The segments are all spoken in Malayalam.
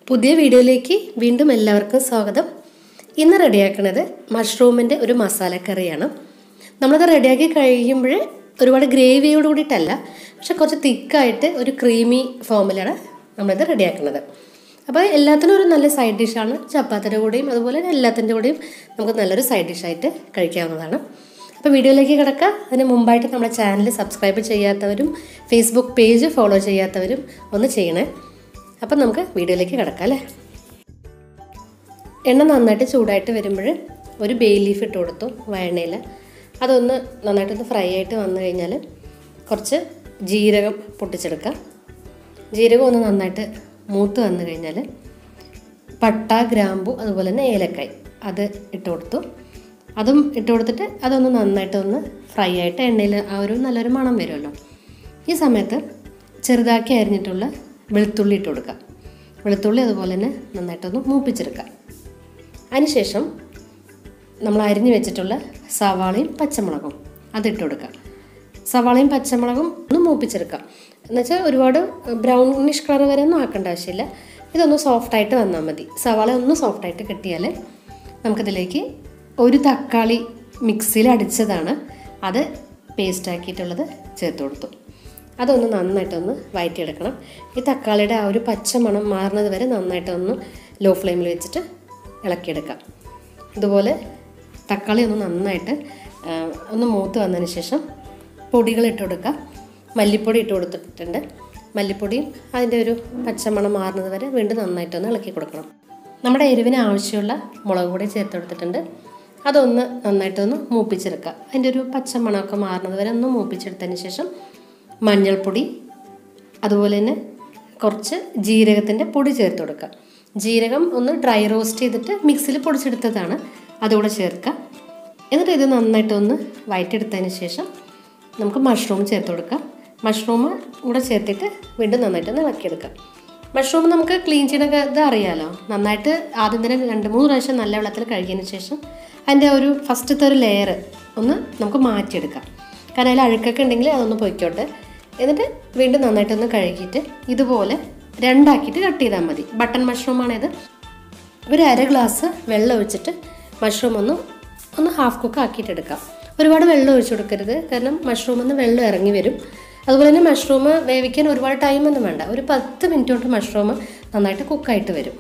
പുതിയ വീഡിയോയിലേക്ക് വീണ്ടും എല്ലാവർക്കും സ്വാഗതം. ഇന്ന് റെഡിയാക്കുന്നത് മഷ്റൂമിൻ്റെ ഒരു മസാലക്കറിയാണ്. നമ്മളത് റെഡിയാക്കി കഴിയുമ്പോൾ ഒരുപാട് ഗ്രേവിയോട് കൂടിയിട്ടല്ല, പക്ഷെ കുറച്ച് തിക്കായിട്ട് ഒരു ക്രീമി ഫോമിലാണ് നമ്മളിത് റെഡിയാക്കുന്നത്. അപ്പോൾ എല്ലാത്തിനും ഒരു നല്ല സൈഡ് ഡിഷാണ്. ചപ്പാത്തിൻ്റെ കൂടെയും അതുപോലെ എല്ലാത്തിൻ്റെ കൂടെയും നമുക്ക് നല്ലൊരു സൈഡ് ഡിഷായിട്ട് കഴിക്കാവുന്നതാണ്. അപ്പോൾ വീഡിയോയിലേക്ക് കിടക്കുക. അതിന് മുമ്പായിട്ട് നമ്മുടെ ചാനൽ സബ്സ്ക്രൈബ് ചെയ്യാത്തവരും ഫേസ്ബുക്ക് പേജ് ഫോളോ ചെയ്യാത്തവരും ഒന്ന് ചെയ്യണേ. അപ്പം നമുക്ക് വീഡിയോയിലേക്ക് കിടക്കാം അല്ലേ. എണ്ണ നന്നായിട്ട് ചൂടായിട്ട് വരുമ്പോൾ ഒരു ബേ ലീഫ് ഇട്ട് കൊടുത്തു വഴണയിൽ. അതൊന്ന് നന്നായിട്ടൊന്ന് ഫ്രൈ ആയിട്ട് വന്നു കഴിഞ്ഞാൽ കുറച്ച് ജീരകം പൊട്ടിച്ചെടുക്കുക. ജീരകം ഒന്ന് നന്നായിട്ട് മൂത്ത് വന്നു കഴിഞ്ഞാൽ പട്ട, ഗ്രാമ്പു അതുപോലെ തന്നെ ഏലക്കായ് അത് ഇട്ട് കൊടുത്തു. അതും ഇട്ട് കൊടുത്തിട്ട് അതൊന്ന് നന്നായിട്ടൊന്ന് ഫ്രൈ ആയിട്ട് എണ്ണയിൽ ആ ഒരു നല്ലൊരു മണം വരുമല്ലോ. ഈ സമയത്ത് ചെറുതാക്കി അരിഞ്ഞിട്ടുള്ള വെളുത്തുള്ളി ഇട്ട് കൊടുക്കുക. വെളുത്തുള്ളി അതുപോലെ തന്നെ നന്നായിട്ടൊന്ന് മൂപ്പിച്ചെടുക്കുക. അതിനുശേഷം നമ്മൾ അരിഞ്ഞു വെച്ചിട്ടുള്ള സവാളയും പച്ചമുളകും അതിട്ട് കൊടുക്കുക. സവാളയും പച്ചമുളകും ഒന്ന് മൂപ്പിച്ചെടുക്കുക. എന്നുവെച്ചാൽ ഒരുപാട് ബ്രൗണിഷ് കളർ വരെ ഒന്നും ആക്കേണ്ട ആവശ്യമില്ല. ഇതൊന്ന് സോഫ്റ്റായിട്ട് വന്നാൽ മതി. സവാള ഒന്ന് സോഫ്റ്റായിട്ട് കിട്ടിയാൽ നമുക്കിതിലേക്ക് ഒരു തക്കാളി മിക്സിയിൽ അടിച്ചതാണ്, അത് പേസ്റ്റാക്കിയിട്ടുള്ളത് ചേർത്ത് കൊടുത്തു. അതൊന്ന് നന്നായിട്ടൊന്ന് വഴറ്റിയെടുക്കണം. ഈ തക്കാളിയുടെ ആ ഒരു പച്ച മണം മാറുന്നത് വരെ നന്നായിട്ടൊന്ന് ലോ ഫ്ലെയിമിൽ വെച്ചിട്ട് ഇളക്കിയെടുക്കാം. ഇതുപോലെ തക്കാളി ഒന്ന് നന്നായിട്ട് ഒന്ന് മൂത്ത് വന്നതിന് ശേഷം പൊടികൾ ഇട്ട് കൊടുക്കുക. മല്ലിപ്പൊടി ഇട്ട് കൊടുത്തിട്ടുണ്ട്. മല്ലിപ്പൊടിയും അതിൻ്റെ ഒരു പച്ചമണം മാറുന്നത് വരെ വീണ്ടും നന്നായിട്ടൊന്ന് ഇളക്കി കൊടുക്കണം. നമ്മുടെ എരിവിന് ആവശ്യമുള്ള മുളക് പൊടി ചേർത്ത് കൊടുത്തിട്ടുണ്ട്. അതൊന്ന് നന്നായിട്ടൊന്ന് മൂപ്പിച്ചെടുക്കുക. അതിൻ്റെ ഒരു പച്ചമണമൊക്കെ മാറുന്നത് വരെ ഒന്ന് മൂപ്പിച്ചെടുത്തതിന് ശേഷം മഞ്ഞൾപ്പൊടി അതുപോലെ തന്നെ കുറച്ച് ജീരകത്തിൻ്റെ പൊടി ചേർത്ത് കൊടുക്കുക. ജീരകം ഒന്ന് ഡ്രൈ റോസ്റ്റ് ചെയ്തിട്ട് മിക്സിയിൽ പൊടിച്ചെടുത്തതാണ്, അതുകൂടെ ചേർക്കുക. എന്നിട്ട് ഇത് നന്നായിട്ടൊന്ന് വഴറ്റിയെടുത്തതിന് ശേഷം നമുക്ക് മഷ്റൂം ചേർത്ത് കൊടുക്കാം. മഷ്റൂം കൂടെ ചേർത്തിട്ട് വീണ്ടും നന്നായിട്ടൊന്ന് ഇളക്കിയെടുക്കാം. മഷ്റൂം നമുക്ക് ക്ലീൻ ചെയ്യണ ഇത് അറിയാമല്ലോ. നന്നായിട്ട് ആദ്യം തന്നെ 2-3 പ്രാവശ്യം നല്ല വെള്ളത്തിൽ കഴുകിയതിന് ശേഷം അതിൻ്റെ ഒരു ഫസ്റ്റത്തെ ഒരു ലെയർ ഒന്ന് നമുക്ക് മാറ്റിയെടുക്കാം. കാരണം അതിൽ അഴുക്കൊക്കെ ഉണ്ടെങ്കിൽ അതൊന്ന് പൊയ്ക്കോട്ടെ. എന്നിട്ട് വീണ്ടും നന്നായിട്ടൊന്ന് കഴുകിയിട്ട് ഇതുപോലെ രണ്ടാക്കിയിട്ട് കട്ട് ചെയ്താൽ മതി. ബട്ടൺ മഷ്റൂമാണിത്. ഒരു 1/2 ഗ്ലാസ് വെള്ളം ഒഴിച്ചിട്ട് മഷ്റൂം ഒന്ന് ഹാഫ് കുക്ക് ആക്കിയിട്ടെടുക്കാം. ഒരുപാട് വെള്ളം ഒഴിച്ചു കൊടുക്കരുത്, കാരണം മഷ്റൂമിൽ നിന്ന് വെള്ളം ഇറങ്ങി വരും. അതുപോലെ തന്നെ മഷ്റൂം വേവിക്കാൻ ഒരുപാട് ടൈമൊന്നും വേണ്ട. ഒരു 10 മിനിറ്റ് കൊണ്ട് മഷ്റൂം നന്നായിട്ട് കുക്കായിട്ട് വരും.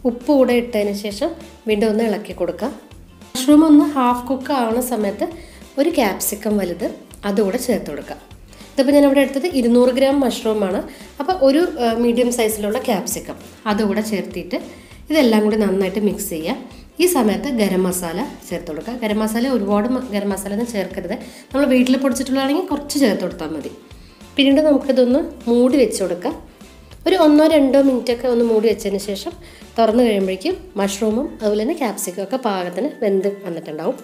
ഉപ്പ് കൂടെ ഇട്ടതിന് ശേഷം വീണ്ടും ഒന്ന് ഇളക്കി കൊടുക്കുക. മഷ്റൂം ഒന്ന് ഹാഫ് കുക്ക് ആവുന്ന സമയത്ത് ഒരു ക്യാപ്സിക്കം വലുത് അതുകൂടെ ചേർത്ത് കൊടുക്കുക. ഇതിപ്പോൾ ഞാനിവിടെ എടുത്തത് 200 ഗ്രാം മഷ്റൂമാണ്. അപ്പോൾ ഒരു മീഡിയം സൈസിലുള്ള ക്യാപ്സിക്കം അതുകൂടെ ചേർത്തിട്ട് ഇതെല്ലാം കൂടി നന്നായിട്ട് മിക്സ് ചെയ്യുക. ഈ സമയത്ത് ഗരം മസാല ചേർത്ത് കൊടുക്കുക. ഗരം മസാല ഒരുപാട് ഗരം മസാല ഒന്നും ചേർക്കരുത്. നമ്മൾ വീട്ടിൽ പൊടിച്ചിട്ടുള്ളതാണെങ്കിൽ കുറച്ച് ചേർത്ത് കൊടുത്താൽ മതി. പിന്നീട് നമുക്കിതൊന്ന് മൂടി വെച്ച് കൊടുക്കാം. ഒരു 1-2 മിനിറ്റൊക്കെ ഒന്ന് മൂടി വെച്ചതിന് ശേഷം തുറന്ന് കഴിയുമ്പോഴേക്കും മഷ്റൂമും അതുപോലെ തന്നെ ക്യാപ്സിക്കം ഒക്കെ പാകത്തിന് വെന്ത് വന്നിട്ടുണ്ടാവും.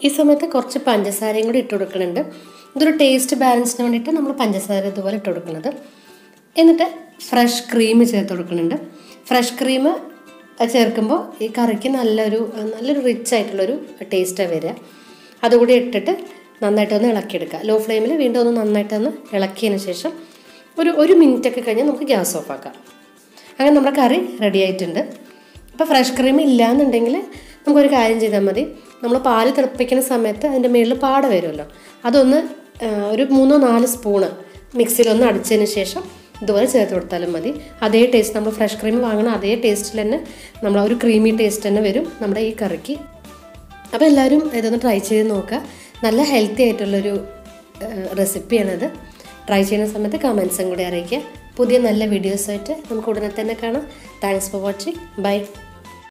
ഈ സമയത്ത് കുറച്ച് പഞ്ചസാരയും കൂടി ഇട്ട് കൊടുക്കുന്നുണ്ട്. ഇതൊരു ടേസ്റ്റ് ബാലൻസിന് വേണ്ടിയിട്ട് നമ്മൾ പഞ്ചസാര ഇതുപോലെ ഇട്ട് കൊടുക്കുന്നത്. എന്നിട്ട് ഫ്രഷ് ക്രീം ചേർത്ത് കൊടുക്കുന്നുണ്ട്. ഫ്രഷ് ക്രീം ചേർക്കുമ്പോൾ ഈ കറിക്ക് നല്ലൊരു റിച്ച് ആയിട്ടുള്ളൊരു ടേസ്റ്റാണ് വരിക. അതുകൂടി ഇട്ടിട്ട് നന്നായിട്ടൊന്ന് ഇളക്കിയെടുക്കുക. ലോ ഫ്ലെയിമിൽ വീണ്ടും ഒന്ന് നന്നായിട്ടൊന്ന് ഇളക്കിയതിന് ശേഷം ഒരു മിനിറ്റൊക്കെ കഴിഞ്ഞാൽ നമുക്ക് ഗ്യാസ് ഓഫ് ആക്കാം. അങ്ങനെ നമ്മുടെ കറി റെഡി ആയിട്ടുണ്ട്. അപ്പോൾ ഫ്രഷ് ക്രീം ഇല്ലയെന്നുണ്ടെങ്കിൽ നമുക്കൊരു കാര്യം ചെയ്താൽ മതി. നമ്മൾ പാല് തിളപ്പിക്കുന്ന സമയത്ത് അതിൻ്റെ മുകളിൽ പാട വരുമല്ലോ, അതൊന്ന് ഒരു 3-4 സ്പൂണ് മിക്സിയിലൊന്ന് അടിച്ചതിന് ശേഷം ഇതുപോലെ ചേർത്ത് കൊടുത്താലും മതി. അതേ ടേസ്റ്റ്, നമ്മൾ ഫ്രഷ് ക്രീം വാങ്ങണം അതേ ടേസ്റ്റിൽ തന്നെ നമ്മൾ ഒരു ക്രീമി ടേസ്റ്റ് തന്നെ വരും നമ്മുടെ ഈ കറിക്ക്. അപ്പോൾ എല്ലാവരും ഇതൊന്ന് ട്രൈ ചെയ്ത് നോക്കുക. നല്ല ഹെൽത്തി ആയിട്ടുള്ളൊരു റെസിപ്പിയാണിത്. ട്രൈ ചെയ്യുന്ന സമയത്ത് കമൻസും കൂടി അറിയിക്കുക. പുതിയ നല്ല വീഡിയോസായിട്ട് നമുക്ക് ഉടനെ തന്നെ കാണാം. Thanks for watching. ബൈ.